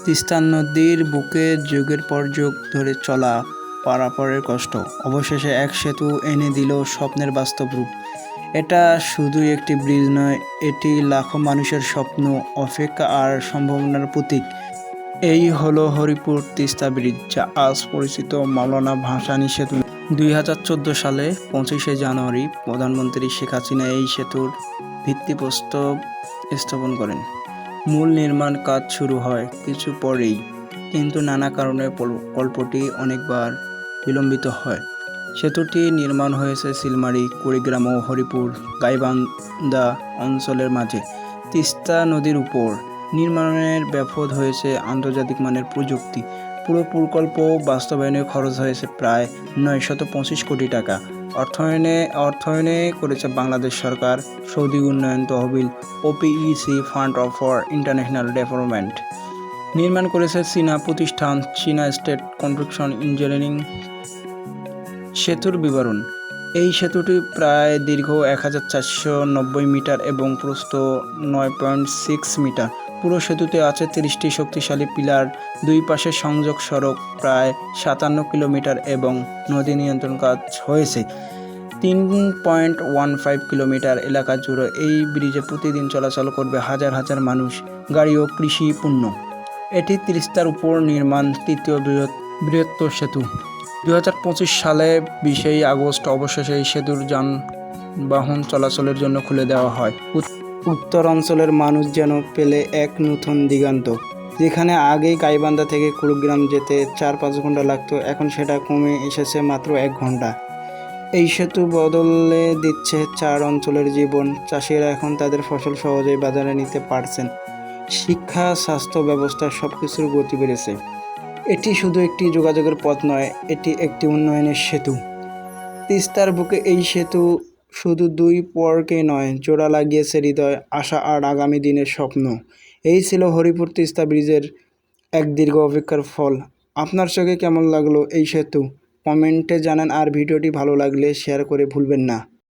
তিস্তা নদীর বুকে যুগের পর যুগ ধরে চলা পারাপারের কষ্ট অবশেষে এক সেতু এনে দিল স্বপ্নের বাস্তব রূপ। এটা শুধুই একটি ব্রিজ নয়, এটি লাখো মানুষের স্বপ্ন, অপেক্ষা আর সম্ভাবনার প্রতীক। এই হলো হরিপুর তিস্তা ব্রিজ, যা আজ পরিচিত মাওলানা ভাসানী সেতু। 2014 সালে 25শে জানুয়ারি প্রধানমন্ত্রী শেখ হাসিনা এই সেতুর ভিত্তিপ্রস্তর স্থাপন করেন। মূল নির্মাণ কাজ শুরু হয় কিছু পরেই, কিন্তু নানা কারণে প্রকল্পটি অনেকবার বিলম্বিত হয়। সেতুটি নির্মাণ হয়েছে সিলমারী, কুড়িগ্রাম ও হরিপুর গাইবান্ধা অঞ্চলের মাঝে তিস্তা নদীর উপর। নির্মাণের ব্যাপক হয়েছে আন্তর্জাতিক মানের প্রযুক্তি। পুরো প্রকল্প বাস্তবায়নে খরচ হয়েছে প্রায় 925 কোটি টাকা। অর্থায়নে করেছে বাংলাদেশ সরকার, সৌদি উন্নয়ন তহবিল, OPEC fund for international development. নির্মাণ করেছে চীনা প্রতিষ্ঠান চীনা স্টেট কনস্ট্রাকশন ইঞ্জিনিয়ারিং। সেতুর বিবরণ: এই সেতুটি প্রায় দীর্ঘ 1490 মিটার এবং প্রস্থ 9.6 মিটার। পুরো সেতুতে আছে 30টি শক্তিশালী পিলার, দুই পাশে সংযোগ সড়ক প্রায় 57 কিলোমিটার এবং নদী নিয়ন্ত্রণ কাজ হয়েছে 3.15 কিলোমিটার এলাকা জুড়ে। এই ব্রিজে প্রতিদিন চলাচল করবে হাজার হাজার মানুষ, গাড়ি ও কৃষি পণ্য। এটি তিস্তার উপর নির্মাণ তৃতীয় বৃহত্তর সেতু। 2025 সালে 20 আগস্ট অবশেষে এই সেতুর যানবাহন চলাচলের জন্য খুলে দেওয়া হয়। উত্তর অঞ্চলের মানুষ যেন পেলে এক নতুন দিগন্ত। যেখানে আগেই গাইবান্ধা থেকে কুড়িগ্রাম যেতে 4-5 ঘন্টা লাগতো, এখন সেটা কমে এসেছে মাত্র 1 ঘন্টা। এই সেতু বদলে দিচ্ছে 4 অঞ্চলের জীবন। চাষিরা এখন তাদের ফসল সহজেই বাজারে নিতে পারছেন। শিক্ষা, স্বাস্থ্য ব্যবস্থা সবকিছুর গতি বেড়েছে। এটি শুধু একটি যোগাযোগের পথ নয়, এটি একটি উন্নয়নের সেতু। তিস্তার বুকে এই সেতু শুধু দুই পরকে নয়, জোড়া লাগিয়েছে হৃদয়, আশা আর আগামী দিনের স্বপ্ন। এই ছিল হরিপুর তিস্তা ব্রিজের এক দীর্ঘ অপেক্ষার ফল। আপনার চোখে কেমন লাগলো এই সেতু? কমেন্টে জানান, আর ভিডিওটি ভালো লাগলে শেয়ার করে ভুলবেন না।